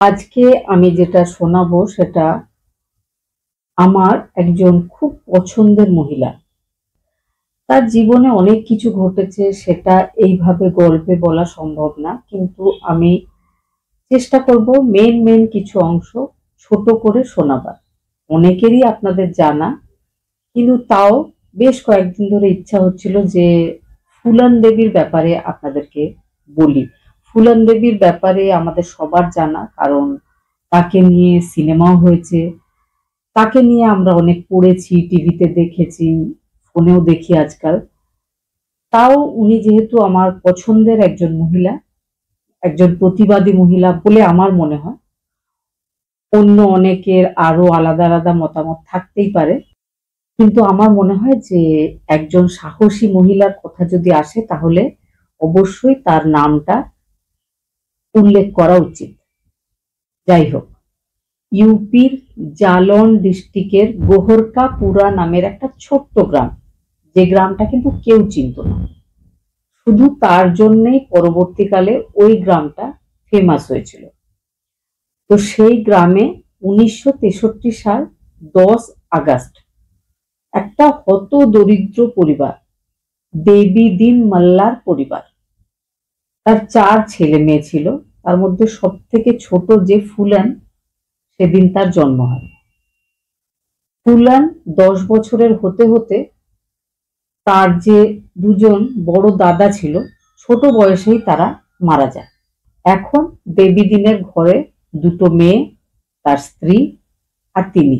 আজকে আমি যেটা শোনাবো সেটা আমার একজন খুব পছন্দের মহিলা। তার জীবনে অনেক কিছু ঘটেছে, সেটা এইভাবে গল্পে বলা সম্ভব না। কিন্তু আমি চেষ্টা করব মেইন কিছু অংশ ছোট করে শোনাবার। অনেকেরই আপনাদের জানা, কিন্তু তাও বেশ কয়েকদিন ধরে ইচ্ছা হচ্ছিল যে ফুলন দেবীর ব্যাপারে আপনাদেরকে বলি। ফুলন দেবীর ব্যাপারে আমাদের সবার জানা, কারণ তাকে নিয়ে সিনেমাও হয়েছে, তাকে নিয়ে আমরা অনেক পড়েছি, টিভিতে দেখেছি, ফোনেও দেখি আজকাল। তাও উনি যেহেতু আমার পছন্দের একজন মহিলা, একজন প্রতিবাদী মহিলা বলে আমার মনে হয়। অন্য অনেকের আরো আলাদা মতামত থাকতেই পারে, কিন্তু আমার মনে হয় যে একজন সাহসী মহিলার কথা যদি আসে তাহলে অবশ্যই তার নামটা উল্লেখ করা উচিত। যাই হোক, ইউপির জালন ডিস্ট্রিক্টের গোহরকাপুরা নামের একটা ছোট্ট গ্রাম, যে গ্রামটা কিন্তু কেউ চিনত না। শুধু তার জন্যই পরবর্তীকালে ওই গ্রামটা ফেমাস হয়েছিল। তো সেই গ্রামে 1963 সাল 10 আগস্ট একটা হত দরিদ্র পরিবার, দেবী দিন মাল্লার পরিবার, তার 4 ছেলে মেয়ে ছিল। তার মধ্যে সব থেকে ছোট যে ফুলান, সেদিন তার জন্ম হয়। ফুলান 10 বছরের হতে হতে তার যে দুজন বড় দাদা ছিল, ছোট বয়সেই তারা মারা যায়। এখন দেবী দিনের ঘরে দুটো মেয়ে, তার স্ত্রী আর তিনি।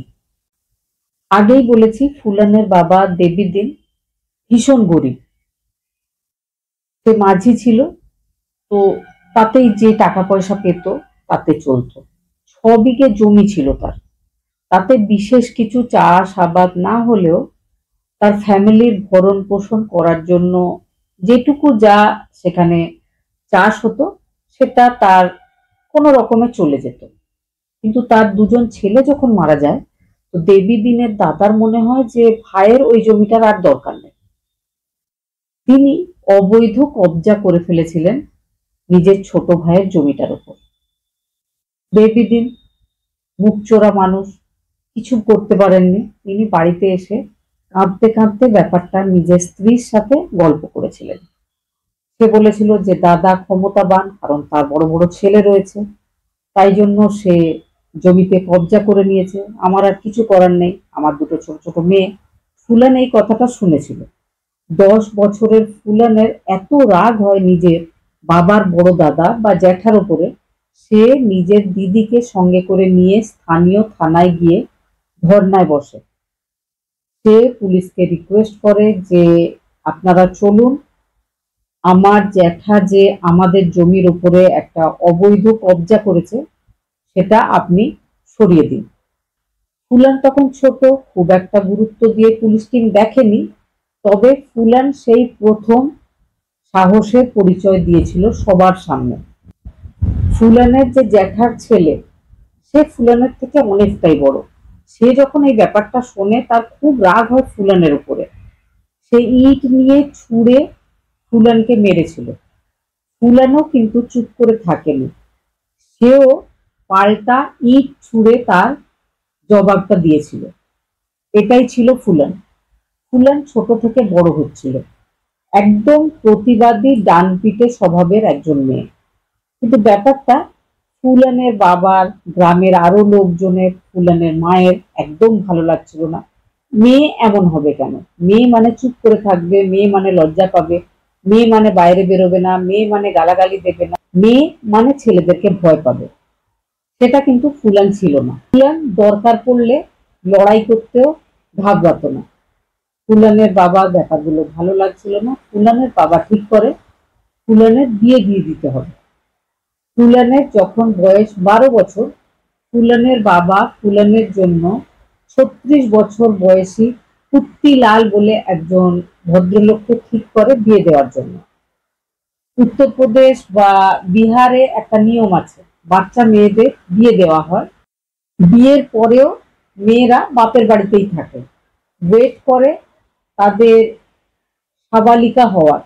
আগেই বলেছি ফুলানের বাবা দেবী দিন ভীষণ গরিব, সে মাঝি ছিল। তো তাতেই যে টাকা পয়সা পেত তাতে চলতো। 6 বিঘে জমি ছিল তার, তাতে বিশেষ কিছু চাষ আবাদ না হলেও তার ফ্যামিলির ভরণ পোষণ করার জন্য যেটুকু যা সেখানে চাষ হতো সেটা তার কোনো রকমে চলে যেত। কিন্তু তার দুজন ছেলে যখন মারা যায়, তো দেবী দিনের দাদার মনে হয় যে ভাইয়ের ওই জমিটার আর দরকার নেই। তিনি অবৈধ কবজা করে ফেলেছিলেন নিজের ছোট ভাইয়ের জমিটার উপর। দেবী দিন মুখচোরা মানুষ, কিছু করতে পারেননি। তিনি বাড়িতে এসে কাঁদতে কাঁদতে ব্যাপারটা নিজের স্ত্রীর সাথে গল্প করেছিলেন। সে বলেছিল যে দাদা ক্ষমতাবান, কারণ তার বড় বড় ছেলে রয়েছে, তাই জন্য সে জমিতে কবজা করে নিয়েছে, আমার আর কিছু করার নেই, আমার দুটো ছোট ছোট মেয়ে। ফুলান এই কথাটা শুনেছিল। 10 বছরের ফুলানের এত রাগ হয় নিজের বাবার বড় দাদা বা জ্যাঠার উপরে, সে নিজের দিদিকে সঙ্গে করে নিয়ে স্থানীয় থানায় গিয়ে ধর্নায় বসে। সে পুলিশকে রিকোয়েস্ট করে যে আপনারা চলুন, আমার জ্যাঠা যে আমাদের জমির উপরে একটা অবৈধ কবজা করেছে সেটা আপনি সরিয়ে দিন। ফুলান তখন ছোট, খুব একটা গুরুত্ব দিয়ে পুলিশ টিম দেখেনি। তবে ফুলান সেই প্রথম সাহসের পরিচয় দিয়েছিল সবার সামনে। ফুলানের যে জ্যাঠার ছেলে, সে ফুলানের থেকে অনেকটাই বড়। সে যখন এই ব্যাপারটা শোনে তার খুব রাগ হয় ফুলানের উপরে। সে ইট নিয়ে ছুঁড়ে ফুলানকে মেরেছিল। ফুলানও কিন্তু চুপ করে থাকেনি, সেও পাল্টা ইট ছুঁড়ে তার জবাবটা দিয়েছিল। এটাই ছিল ফুলান। ফুলান ছোট থেকে বড় হচ্ছিল একদম প্রতিবাদী ডানপিটে স্বভাবের একজন মেয়ে। কিন্তু ব্যাপারটা ফুলানের বাবার, গ্রামের আরো লোকজনের, ফুলানের মায়ের একদম ভালো লাগছিল না। মেয়ে এমন হবে কেন? মেয়ে মানে চুপ করে থাকবে, মেয়ে মানে লজ্জা পাবে, মেয়ে মানে বাইরে বেরোবে না, মেয়ে মানে গালাগালি দেবে না, মেয়ে মানে ছেলেদেরকে ভয় পাবে। সেটা কিন্তু ফুলান ছিল না। ফুলান দরকার পড়লে লড়াই করতেও ঘাবড়াতো না। ফুলানের বাবা ব্যাপারগুলো ভালো লাগছিল না। ফুলানের বাবা ঠিক করে ফুলানের বিয়ে দিয়ে দিতে হবে। ফুলানের যখন বয়স 12 বছর, ফুলানের বাবা ফুলানের জন্য 36 বছর বয়সী কুত্তিলাল বলে একজন ভদ্রলোককে ঠিক করে বিয়ে দেওয়ার জন্য। উত্তরপ্রদেশ বা বিহারে একটা নিয়ম আছে, বাচ্চা মেয়েদের বিয়ে দেওয়া হয়। বিয়ের পরেও মেয়েরা বাপের বাড়িতেই থাকে, ওয়েট করে তাদের সাবালিকা হওয়ার।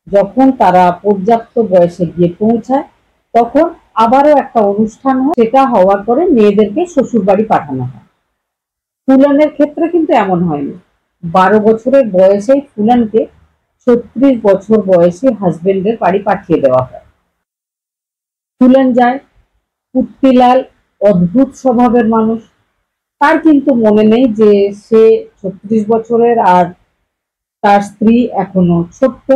যখন তারা পর্যাপ্ত বয়সে গিয়ে পৌঁছায় তখন আবারও একটা অনুষ্ঠান হয়, সেটা হওয়ার পরে মেয়েদেরকে শ্বশুর বাড়ি পাঠানো হয়। ফুলানের ক্ষেত্রে কিন্তু এমন হয়নি। 12 বছরের বয়সেই ফুলানকে 36 বছর বয়সী হাজবেন্ডের বাড়ি পাঠিয়ে দেওয়া হয়। ফুলান যায়। পুত্তিলাল অদ্ভুত স্বভাবের মানুষ। তার কিন্তু মনে নেই যে সে 36 বছরের আর তার স্ত্রী এখনো ছোট্ট।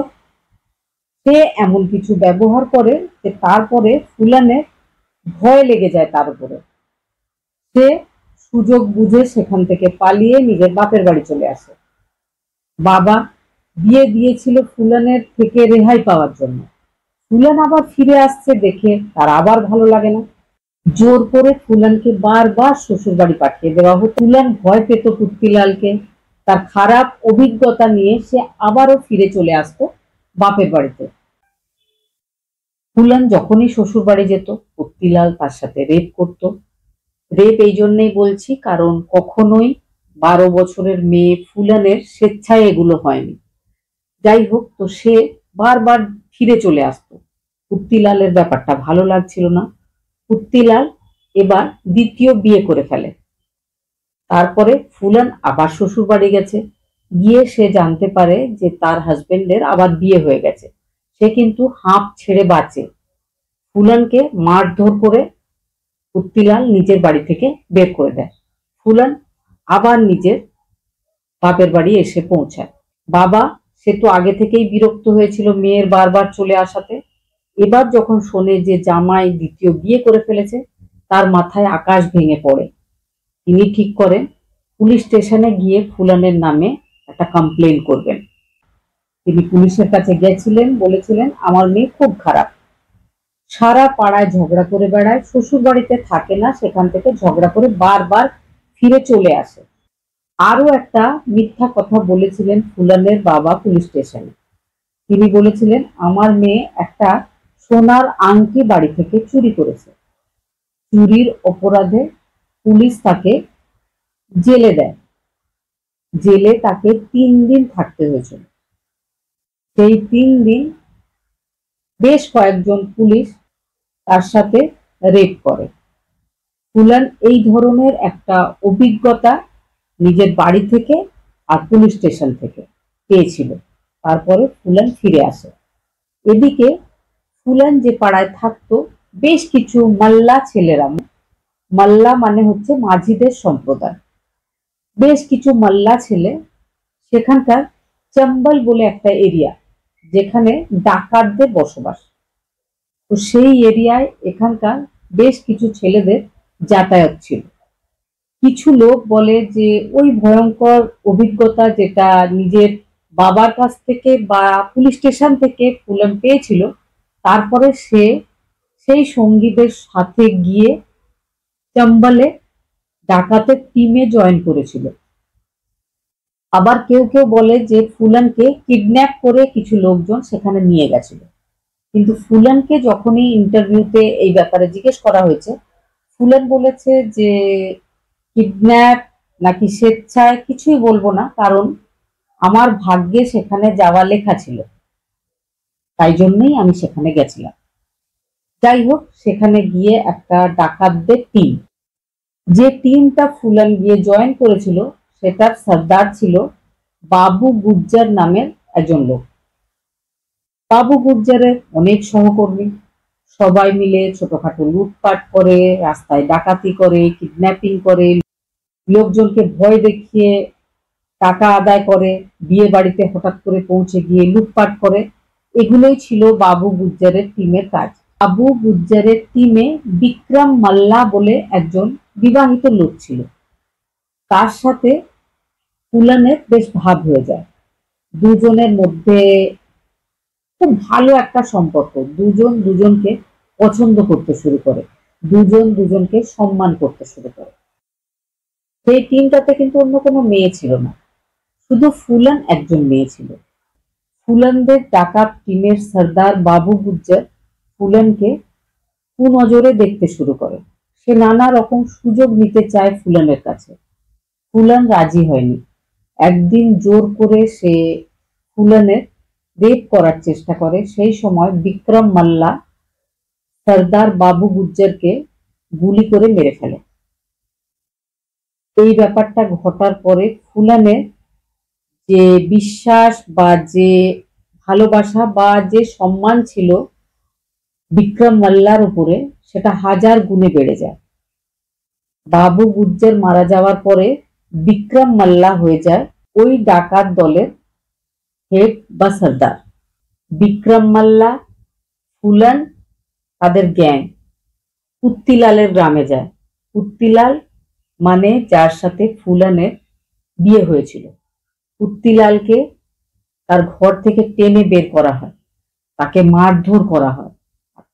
সে এমন কিছু ব্যবহার করে যে তারপরে ফুলানের ভয় লেগে যায় তার উপরে। সে সুযোগ বুঝে সেখান থেকে পালিয়ে নিজের বাপের বাড়ি চলে আসে। বাবা বিয়ে দিয়েছিল ফুলানের থেকে রেহাই পাওয়ার জন্য। ফুলান আবার ফিরে আসছে দেখে তার আবার ভালো লাগে না। জোর করে ফুলানকে বারবার শ্বশুর বাড়ি পাঠিয়ে দেওয়া হতো। ফুলান ভয় পেত পুত্তিলালকে। তার খারাপ অভিজ্ঞতা নিয়ে সে আবারও ফিরে চলে আসতো বাপের বাড়িতে। ফুলান যখনই শ্বশুর বাড়ি যেত, পুত্তিলাল তার সাথে রেপ করত। রেপ এই জন্যই বলছি কারণ কখনোই 12 বছরের মেয়ে ফুলানের স্বেচ্ছায় এগুলো হয়নি। যাই হোক, তো সে বারবার ফিরে চলে আসতো। পুত্তিলালের ব্যাপারটা ভালো লাগছিল না। পুত্তিলাল এবার দ্বিতীয় বিয়ে করে ফেলে। তারপরে ফুলান আবার শ্বশুর বাড়ি গেছে। গিয়ে সে জানতে পারে যে তার হাজবেন্ডের আবার বিয়ে হয়ে গেছে। সে কিন্তু হাঁপ ছেড়ে বাঁচে। ফুলানকে মারধর করে পুত্তিলাল নিজের বাড়ি থেকে বের করে দেয়। ফুলান আবার নিজের বাপের বাড়ি এসে পৌঁছায়। বাবা সে তো আগে থেকেই বিরক্ত হয়েছিল মেয়ের বারবার চলে আসাতে। এবার যখন শোনে যে জামাই দ্বিতীয় বিয়ে করে ফেলেছে, তার মাথায় আকাশ ভেঙে পড়ে। তিনি ঠিক করেন পুলিশ স্টেশনে গিয়ে ফুলানের নামে একটা কমপ্লেন করবেন। তিনি পুলিশের কাছে গেছিলেন, বলেছিলেন আমার মেয়ে খুব খারাপ, সারা পাড়ায় ঝগড়া করে বেড়ায়, শ্বশুর বাড়িতে থাকে না, সেখান থেকে ঝগড়া করে বারবার ফিরে চলে আসে। আরো একটা মিথ্যা কথা বলেছিলেন ফুলানের বাবা পুলিশ স্টেশনে। তিনি বলেছিলেন আমার মেয়ে একটা সোনার আংটি বাড়ি থেকে চুরি করেছে। চুরির অপরাধে পুলিশ তাকে জেলে দেয়। জেলে তাকে 3 দিন থাকতে হয়েছিল। সেই 3 দিন বেশ কয়েকজন পুলিশ তার সাথে রেড করে। ফুলান এই ধরনের একটা অভিজ্ঞতা নিজের বাড়ি থেকে আর পুলিশ স্টেশন থেকে পেয়েছিল। তারপরে ফুলান ফিরে আসে। এদিকে ফুলান যে পাড়ায় থাকতো, বেশ কিছু মাল্লা ছেলেরা, মাল্লা মানে হচ্ছে মাঝিদের সম্প্রদায়, বেশ কিছু মাল্লা ছেলে সেখানকার চম্বল বলে একটা এরিয়া যেখানে ডাকাতদের বসবাস। তো সেই এরিয়ায় এখানকার বেশ কিছু ছেলেদের যাতায়াত ছিল। কিছু লোক বলে যে ওই ভয়ঙ্কর অভিজ্ঞতা যেটা নিজের বাবার কাছ থেকে বা পুলিশ স্টেশন থেকে ফুলান পেয়েছিল, তারপরে সে সেই সঙ্গীদের সাথে গিয়ে চম্বলে ডাকাতের টিমে জয়েন করেছিল। আবার কেউ কেউ বলে যে ফুলানকে কিডন্যাপ করে কিছু লোকজন সেখানে নিয়ে গেছিল। কিন্তু ফুলানকে যখনই ইন্টারভিউতে এই ব্যাপারে জিজ্ঞেস করা হয়েছে, ফুলান বলেছে যে কিডন্যাপ নাকি স্বেচ্ছায় কিছুই বলবো না, কারণ আমার ভাগ্যে সেখানে যাওয়া লেখা ছিল, তাই জন্যই আমি সেখানে গেছিলাম। যাই হোক, সেখানে গিয়ে একটা ডাকাতদের টিম, যে টিমটা ফুলান গিয়ে জয়েন করেছিল সেটার সর্দার ছিল বাবু গুজ্জার নামের একজন লোক। বাবু গুজ্জারের অনেক সহকর্মী, সবাই মিলে ছোটখাটো লুটপাট করে, রাস্তায় ডাকাতি করে, কিডন্যাপিং করে, লোকজনকে ভয় দেখিয়ে টাকা আদায় করে, বিয়ে বাড়িতে হঠাৎ করে পৌঁছে গিয়ে লুটপাট করে। এগুলোই ছিল বাবু গুজ্জারের টিমের কাজ। বাবু গুজ্জারের টিমে বিক্রম মাল্লা বলে একজন বিবাহিত লোক ছিল। তার সাথে ফুলানের বেশ ভাব হয়ে যায়। দুজনের মধ্যে খুব ভালো একটা সম্পর্ক। দুজন দুজনকে পছন্দ করতে শুরু করে, দুজন দুজনকে সম্মান করতে শুরু করে। সেই টিমটাতে কিন্তু অন্য কোনো মেয়ে ছিল না, শুধু ফুলান একজন মেয়ে ছিল। ফুলানদের ডাকাত টিমের সর্দার বাবু গুজ্জার ফুলানকে কুনজরে দেখতে শুরু করে। সে নানা রকম সুযোগ নিতে চায় ফুলানের কাছে। ফুলান রাজি হয়নি। একদিন জোর করে সে ফুলানের রেপ করার চেষ্টা করে। সেই সময় বিক্রম মাল্লা সর্দার বাবু গুজ্জরকে গুলি করে মেরে ফেলে। এই ব্যাপারটা ঘটার পরে ফুলানের যে বিশ্বাস বা যে ভালোবাসা বা যে সম্মান ছিল বিক্রম মাল্লার উপরে, সেটা হাজার গুণে বেড়ে যায়। বাবু গুজ্জর মারা যাওয়ার পরে বিক্রম মাল্লা হয়ে যায় ওই ডাকাত দলের হেড বা সর্দার। বিক্রম মাল্লা, ফুলান, তাদের গ্যাং কুত্তিলালের গ্রামে যায়। কুত্তিলাল মানে যার সাথে ফুলানের বিয়ে হয়েছিল। কুত্তিলালকে তার ঘর থেকে টেনে বের করা হয়, তাকে মারধর করা হয়,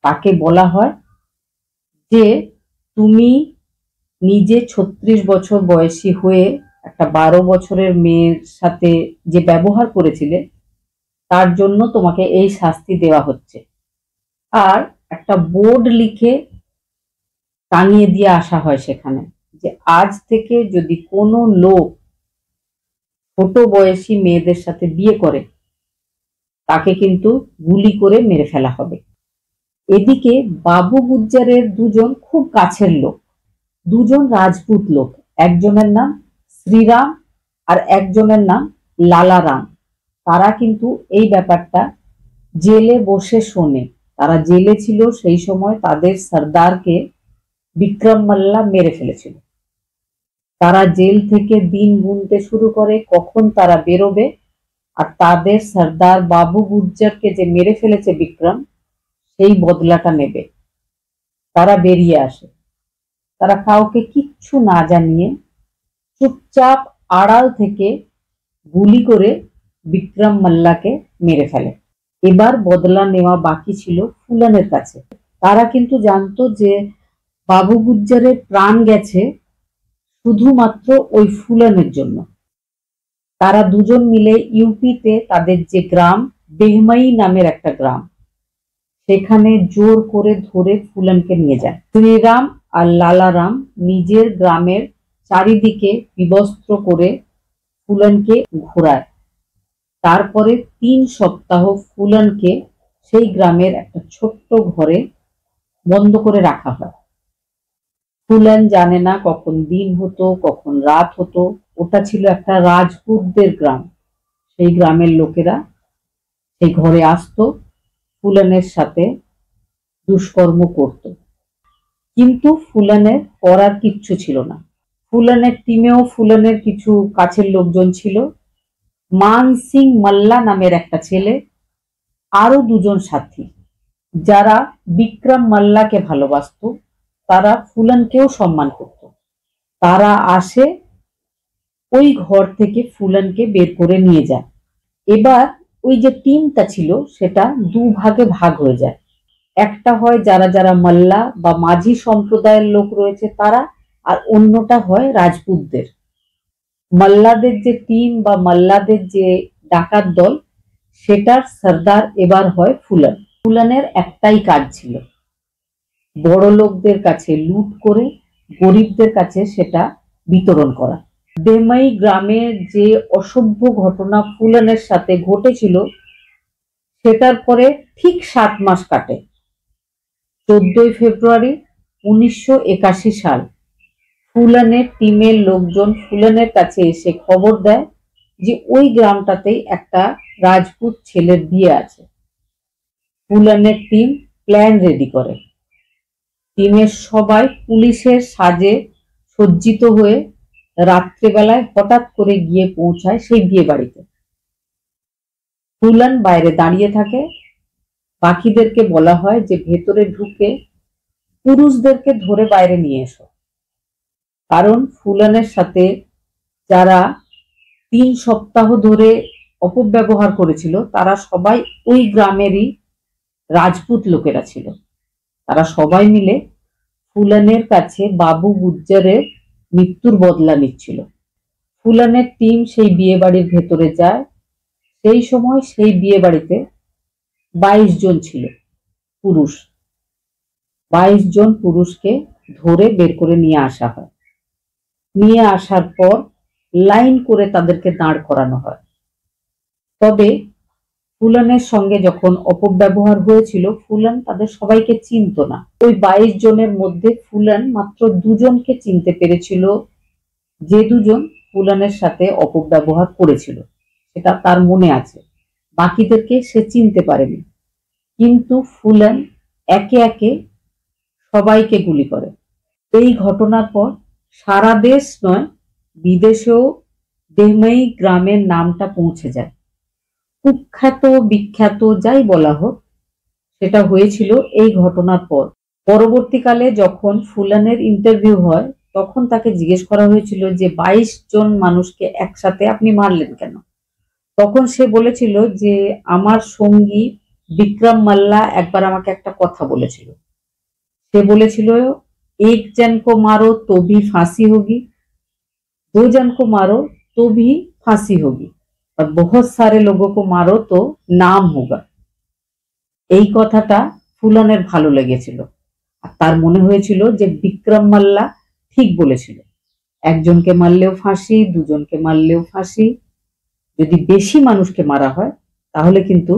তাকে বলা হয় যে তুমি নিজে 36 বছর বয়সী হয়ে একটা 12 বছরের মেয়ের সাথে যে ব্যবহার করেছিলে তার জন্য তোমাকে এই শাস্তি দেওয়া হচ্ছে। আর একটা বোর্ড লিখে টাঙিয়ে দিয়ে আসা হয় সেখানে যে আজ থেকে যদি কোনো লোক ছোট বয়সী মেয়েদের সাথে বিয়ে করে তাকে কিন্তু গুলি করে মেরে ফেলা হবে। এদিকে বাবু গুজ্জারের দুজন খুব কাছের লোক, দুজন রাজপুত লোক, একজনের নাম শ্রীরাম আর একজনের নাম লালারাম। তারা কিন্তু এই ব্যাপারটা জেলে বসে শোনে। তারা জেলে ছিল সেই সময়, তাদের সর্দারকে বিক্রম মাল্লা মেরে ফেলেছিল। তারা জেল থেকে দিন গুনতে শুরু করে কখন তারা বেরোবে, আর তাদের সর্দার বাবু গুজ্জারকে যে মেরে ফেলেছে বিক্রম, সেই বদলাটা নেবে। তারা বেরিয়ে আসে। তারা কাউকে কিচ্ছু না জানিয়ে চুপচাপ আড়াল থেকে গুলি করে বিক্রম মাল্লাকে মেরে ফেলে। এবার বদলা নেওয়া বাকি ছিল ফুলানের কাছে। তারা কিন্তু জানতো যে বাবু গুজ্জারের প্রাণ গেছে শুধুমাত্র ওই ফুলানের জন্য। তারা দুজন মিলে ইউপিতে তাদের যে গ্রাম বেহমাই নামের একটা গ্রাম, সেখানে জোর করে ধরে ফুলানকে নিয়ে যায়। শ্রীরাম আর লালারাম নিজের গ্রামের চারিদিকে বিবস্ত্র করে ফুলানকে ঘোরায়। তারপরে 3 সপ্তাহ ফুলানকে সেই গ্রামের একটা ছোট্ট ঘরে বন্ধ করে রাখা হয়। ফুলান জানে না কখন দিন হতো কখন রাত হতো। ওটা ছিল একটা রাজপুতদের গ্রাম। সেই গ্রামের লোকেরা সেই ঘরে আসতো, ফুলানের সাথে দুষ্কর্ম করত। কিন্তু ফুলানের করার কিচ্ছু ছিল না। ফুলানের টিমেও ফুলানের কিছু কাছের লোকজন ছিল, মান সিং মাল্লা নামের একটা ছেলে, আরো 2জন সাথী যারা বিক্রম মাল্লাকে ভালোবাসতো। তারা ফুলানকেও সম্মান করত। তারা আসে ওই ঘর থেকে ফুলানকে বের করে নিয়ে যায়। এবার ওই যে টিমটা ছিল সেটা 2 ভাগে ভাগ হয়ে যায়। একটা হয় যারা যারা মাল্লা বা মাঝি সম্প্রদায়ের লোক রয়েছে তারা, আর অন্যটা হয় রাজপুতদের। মাল্লাদের যে টিম বা মাল্লাদের যে ডাকাত দল, সেটার সর্দার এবার হয় ফুলান। ফুলানের একটাই কাজ ছিল, বড় লোকদের কাছে লুট করে গরিবদের কাছে সেটা বিতরণ করা। বেমাই গ্রামে যে অসভ্য ঘটনা ফুলানের সাথে ঘটেছিল সেটার পরে ঠিক 7 মাস কাটে। 14 ফেব্রুয়ারি 1981 সাল ফুলানের টিমের লোকজন ফুলানের কাছে এসে খবর দেয় যে ওই গ্রামটাতেই একটা রাজপুত ছেলের বিয়ে আছে। ফুলানের টিম প্ল্যান রেডি করে। টিমের সবাই পুলিশের সাজে সজ্জিত হয়ে রাত্রেবেলায় হঠাৎ করে গিয়ে পৌঁছায় সেই বিয়ে বাড়িতে। ফুলান বাইরে দাঁড়িয়ে থাকে। বাকিদেরকে বলা হয় যে ভেতরে ঢুকে পুরুষদেরকে ধরে বাইরে নিয়ে এসো, কারণ ফুলানের সাথে যারা 3 সপ্তাহ ধরে অপব্যবহার করেছিল তারা সবাই ওই গ্রামেরই রাজপুত লোকেরা ছিল। তারা সবাই মিলে ফুলানের কাছে বাবু গুজ্জারের মৃত্যুর বদলা নিচ্ছিল। ফুলানের টিম সেই বিয়ে বাড়ির ভেতরে যায়। সেই সময় সেই বিয়ে বাড়িতে 22 জন ছিল পুরুষ। 22 জন পুরুষকে ধরে বের করে নিয়ে আসা হয়। নিয়ে আসার পর লাইন করে তাদেরকে দাঁড় করানো হয়। তবে ফুলানের সঙ্গে যখন অপব্যবহার হয়েছিল, ফুলান তাদের সবাইকে চিনত না। ওই 22 জনের মধ্যে ফুলান মাত্র 2 জনকে চিনতে পেরেছিল, যে 2 জন ফুলানের সাথে অপব্যবহার করেছিল, সেটা তার মনে আছে। বাকিদেরকে সে চিনতে পারেনি। কিন্তু ফুলান একে একে সবাইকে গুলি করে। এই ঘটনার পর সারা দেশ নয়, বিদেশেও দেহমাই গ্রামের নামটা পৌঁছে যায়। কুখ্যাত বিখ্যাত যাই বলা হোক, সেটা হয়েছিল এই ঘটনার পর। পরবর্তীকালে যখন ফুলানের ইন্টারভিউ হয়, তখন তাকে জিজ্ঞেস করা হয়েছিল যে 22 জন মানুষকে একসাথে আপনি মারলেন কেন? তখন সে বলেছিল যে আমার সঙ্গী বিক্রম মাল্লা একবার আমাকে একটা কথা বলেছিল। সে বলেছিল, एक जन को मारो तो भी फांसी होगी, 2 जन को मारो तो भी फांसी होगी, और बहुत सारे लोगों को मारो तो नाम होगा। এই কথাটা ফুলানের ভালো লেগেছিল, আর তার মনে হয়েছিল যে বিক্রম মাল্লা ঠিক বলেছিল। একজনকে মারলেও ফাঁসি, 2 জনকে মারলেও ফাঁসি, যদি বেশি মানুষকে মারা হয় তাহলে কিন্তু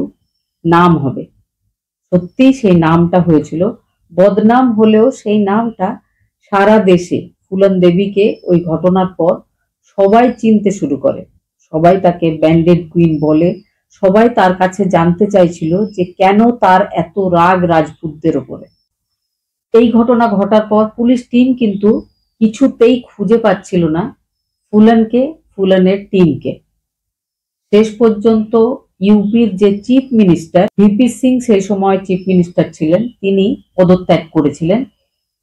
নাম হবে। সত্যি সেই নামটা হয়েছিল। বদনাম হলেও সেই নামটা সারা দেশে ফুলান দেবীকে ওই ঘটনার পর সবাই চিনতে শুরু করে। সবাই তাকে ব্যান্ডেড কুইন বলে। সবাই তার কাছে জানতে চাইছিল যে কেন তার এত রাগ রাজপুতদের উপরে। এই ঘটনা ঘটার পর পুলিশ টিম কিন্তু কিছুতেই খুঁজে পাচ্ছিল না ফুলানকে, ফুলানের টিমকে। শেষ পর্যন্ত ইউপির যে চিফ মিনিস্টার ভিপি সিং সেই সময় চিফ মিনিস্টার ছিলেন, তিনি পদত্যাগ করেছিলেন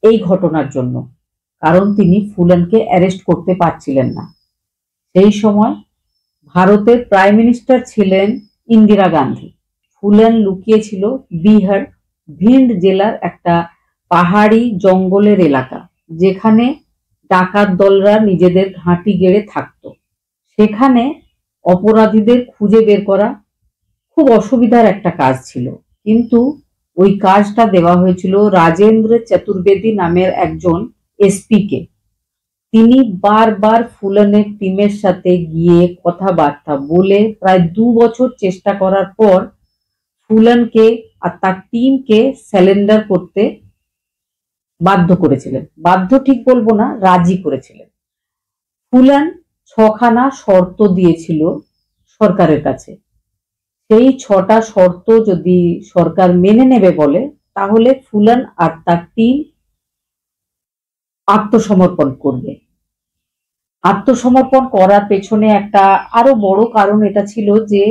এই ঘটনার জন্য, কারণ তিনি ফুলানকে অ্যারেস্ট করতে পারছিলেন না। সেই সময় ভারতের প্রাইম মিনিস্টার ছিলেন ইন্দিরা গান্ধী। ফুলান লুকিয়েছিল বিহার ভিন্ড জেলার একটা পাহাড়ি জঙ্গলের এলাকা, যেখানে ডাকাত দলরা নিজেদের ঘাঁটি গেড়ে থাকতো। সেখানে অপরাধীদের খুঁজে বের করা খুব অসুবিধার একটা কাজ ছিল, কিন্তু ওই কাজটা দেওয়া হয়েছিল রাজেন্দ্র চতুর্বেদী নামের একজন এসপি কে। তিনি বারবার ফুলানের টিমের সাথে গিয়ে কথাবার্তা বলে প্রায় 2 বছর চেষ্টা করার পর ফুলানকে আর তার টিমকে স্যালেন্ডার করতে বাধ্য করেছিলেন। বাধ্য ঠিক বলবো না, রাজি করেছিলেন। ফুলান 6খানা শর্ত দিয়েছিল সরকারের কাছে। সেই 6টা শর্ত যদি সরকার মেনে নেবে বলে, তাহলে ফুলান আর তার টিম আত্মসমর্পণ করবে। আত্মসমর্পণ করার পেছনে একটা আরো বড় কারণ এটা ছিল যে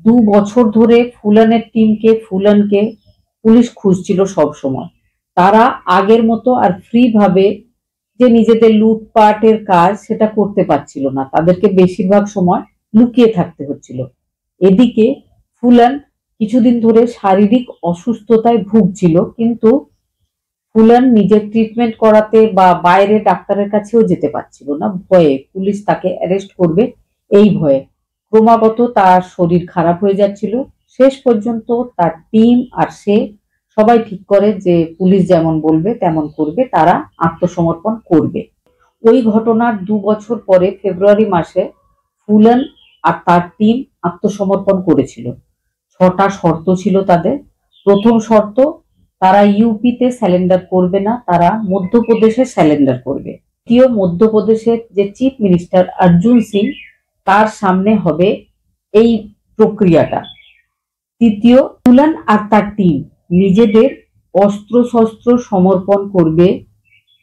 2 বছর ধরে ফুলানের টিমকে, ফুলানকে পুলিশ খুঁজছিল সব সময়। তারা আগের মতো আর ফ্রি ভাবে যে নিজেদের লুটপাটের কাজ সেটা করতে পারছিল না, তাদেরকে বেশিরভাগ সময় লুকিয়ে থাকতে হচ্ছিল। এদিকে ফুলান কিছুদিন ধরে শারীরিক অসুস্থতায় ভুগছিল, কিন্তু ফুলান নিজের ট্রিটমেন্ট করাতে বা বাইরে ডাক্তারের কাছেও যেতে পারছিল না, ভয়ে পুলিশ তাকে অ্যারেস্ট করবে এই ভয়ে। ক্রমাগত তার শরীর খারাপ হয়ে যাচ্ছিল। শেষ পর্যন্ত তার টিম আর সে সবাই ঠিক করে যে পুলিশ যেমন বলবে তেমন করবে, তারা আত্মসমর্পণ করবে। ওই ঘটনার 2 বছর পরে ফেব্রুয়ারি মাসে ফুলান আর তার টিম আত্মসমর্পণ করেছিল। 6টা শর্ত ছিল তাদের। প্রথম শর্ত, তারা ইউপিতে স্যালেন্ডার করবে না, তারা মধ্যপ্রদেশে স্যালেন্ডার করবে। দ্বিতীয়, মধ্যপ্রদেশের যে চিফ মিনিস্টার অর্জুন সিং, তার সামনে হবে এই প্রক্রিয়াটা। তৃতীয়, ফুলান আর তার টিম নিজেদের অস্ত্র শস্ত্র সমর্পণ করবে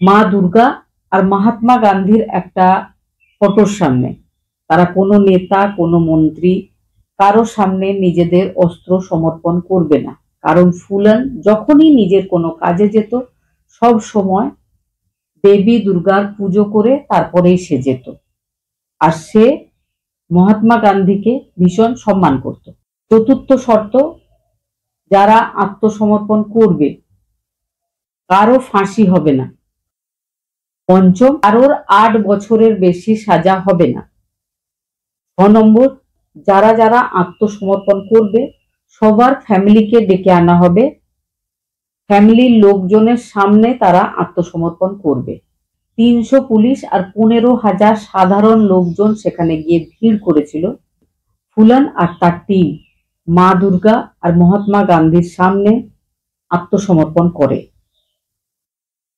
মা দুর্গা আর মহাত্মা গান্ধীর একটা ফটোর সামনে। তারা কোনো নেতা, কোনো মন্ত্রী কারো সামনে নিজেদের অস্ত্র সমর্পণ করবে না, কারণ ফুলান যখনই নিজের কোনো কাজে যেত সব সময় দেবী দুর্গার পুজো করে তারপরেই সে যেত, আর সে মহাত্মা গান্ধীকে ভীষণ সম্মান করত। চতুর্থ শর্ত, যারা আত্মসমর্পণ করবে কারো ফাঁসি হবে না। পঞ্চম, কারোর 8 বছরের বেশি সাজা হবে না। 6 নম্বর, যারা যারা আত্মসমর্পণ করবে সবার ফ্যামিলিকে ডেকে আনা হবে, ফ্যামিলির লোকজনের সামনে তারা আত্মসমর্পণ করবে। 300 পুলিশ আর 15,000 সাধারণ লোকজন সেখানে গিয়ে ভিড় করেছিল। ফুলান আর তার টিম মা দুর্গা আর মহাত্মা গান্ধীর সামনে আত্মসমর্পণ করে।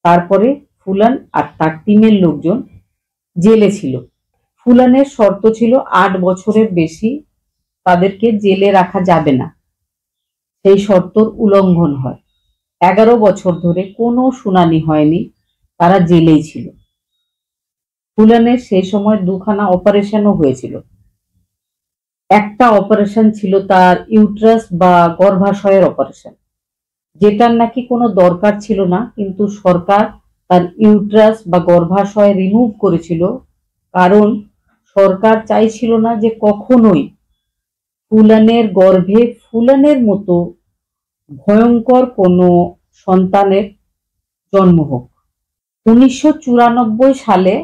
তারপরে ফুলান আর তার টিমের লোকজন জেলে ছিল। ফুলানের শর্ত ছিল ৮ বছরের বেশি তাদেরকে জেলে রাখা যাবে না। সেই শর্তর উল্লঙ্ঘন হয়। 11 বছর ধরে কোনো শুনানি হয়নি, তারা জেলেই ছিল। ফুলানের সেই সময় দুখানা অপারেশনও হয়েছিল। একটা অপারেশন ছিল তার ইউট্রাস বা গর্ভাশয়ের অপারেশন, যেটার নাকি কোনো দরকার ছিল না, কিন্তু সরকার তার ইউট্রাস বা গর্ভাশয় রিমুভ করেছিল, কারণ সরকার চাইছিল না যে কখনোই ফুলানের গর্ভে ফুলানের মতো ভয়ঙ্কর কোনো সন্তানের জন্ম হোক। 1994 সালে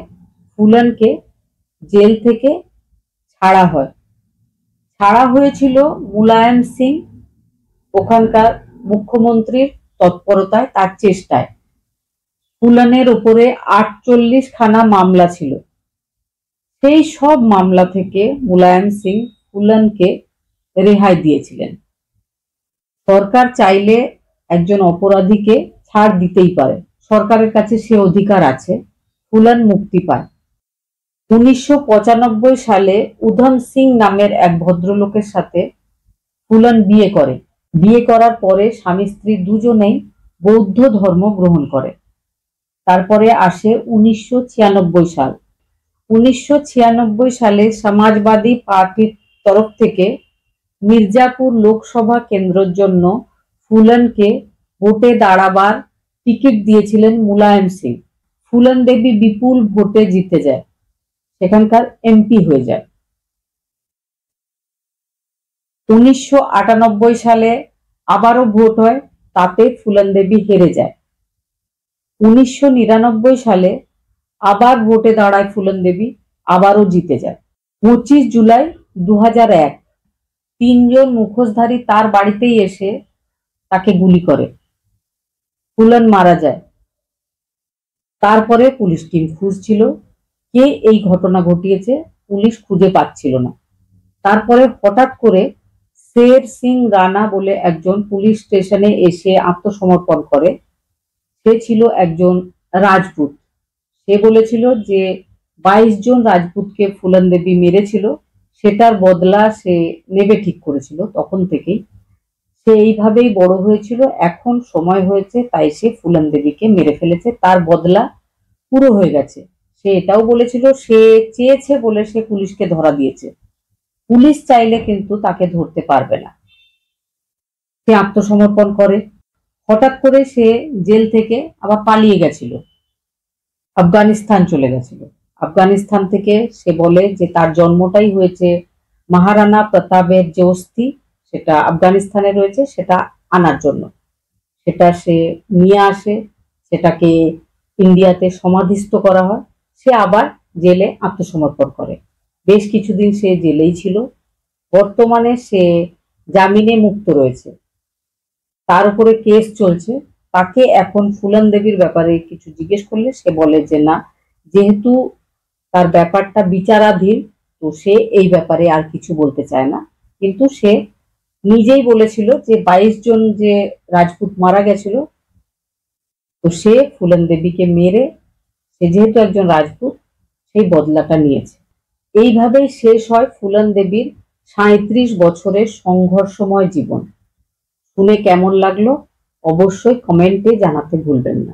ফুলানকে জেল থেকে ছাড়া হয়। ছাড়া হয়েছিল মুলায়ম সিং, ওখানকার মুখ্যমন্ত্রীর তৎপরতায়, তার চেষ্টায়। ফুলানের উপরে 48 খানা মামলা ছিল। সেই সব মামলা থেকে মুলায়ম সিং ফুলানকে রেহাই দিয়েছিলেন। সরকার চাইলে একজন অপরাধীকে ছাড় দিতেই পারে, সরকারের কাছে সে অধিকার আছে। ফুলান মুক্তি পায়। 1995 সালে উধম সিং নামের এক ভদ্রলোকের সাথে ফুলান বিয়ে করে। বিয়ে করার পরে স্বামী স্ত্রী দুজনেই বৌদ্ধ ধর্ম গ্রহণ করে। তারপরে আসে 1996 সাল। 1996 সালে সমাজবাদী পার্টির তরফ থেকে মির্জাপুর লোকসভা কেন্দ্রের জন্য ফুলানকে ভোটে দাঁড়াবার টিকিট দিয়েছিলেন মুলায়ম সিং। ফুলান দেবী বিপুল ভোটে জিতে যায়, সেখানকার এমপি হয়ে যায়। 1998 সালে আবারও ভোট হয়, তাতে ফুলান দেবী হেরে যায়। 1999 সালে আবার ভোটে দাঁড়ায় ফুলান দেবী, আবারও জিতে যায়। 25 জুলাই 2001 তিনজন মুখোশধারী তার বাড়িতেই এসে তাকে গুলি করে। ফুলান মারা যায়। তারপরে পুলিশ টিম খুঁজছিল কে এই ঘটনা ঘটিয়েছে, পুলিশ খুঁজে পাচ্ছিল না। তারপরে হঠাৎ করে শের সিং রানা বলে একজন পুলিশ স্টেশনে এসে আত্মসমর্পণ করে। সে ছিল একজন রাজপুত। সে বলেছিল যে 22 জন রাজপুতকে ফুলান দেবী মেরেছিল, সেটার বদলা সে নেবে ঠিক করেছিল। তখন থেকেই সে এইভাবেই বড় হয়েছিল। এখন সময় হয়েছে, তাই সে ফুলান দেবীকে মেরে ফেলেছে, তার বদলা পুরো হয়ে গেছে। সে এটাও বলেছিল সে চেয়েছে বলে সে পুলিশকে ধরা দিয়েছে, পুলিশ চাইলে কিন্তু তাকে ধরতে পারবে না। সে আত্মসমর্পণ করে। হঠাৎ করে সে জেল থেকে আবার পালিয়ে গেছিল, আফগানিস্তান চলে গেছিল। আফগানিস্তান থেকে সে বলে যে তার জন্মটাই হয়েছে মহারানা প্রতাপের যে অস্থি সেটা আফগানিস্তানে রয়েছে, সেটা আনার জন্য। সেটা সে নিয়ে আসে, সেটাকে ইন্ডিয়াতে সমাধিস্থ করা হয়। সে আবার জেলে আত্মসমর্পণ করে। বেশ কিছুদিন সে জেলেই ছিল। বর্তমানে সে জামিনে মুক্ত রয়েছে, তার উপরে কেস চলছে। তাকে এখন ফুলান দেবীর ব্যাপারে কিছু জিজ্ঞেস করলে সে বলে যে না, যেহেতু তার ব্যাপারটা বিচারাধীন, তো সে এই ব্যাপারে আর কিছু বলতে চায় না। কিন্তু সে নিজেই বলেছিল যে 22 জন যে রাজপুত মারা গেছিল, তো সে ফুলান দেবীকে মেরে, সে যেহেতু একজন রাজপুত, সেই বদলাটা নিয়েছে। এইভাবেই শেষ হয় ফুলান দেবীর 37 বছরের সংঘর্ষময় জীবন। শুনে কেমন লাগলো অবশ্যই কমেন্টে জানাতে ভুলবেন না।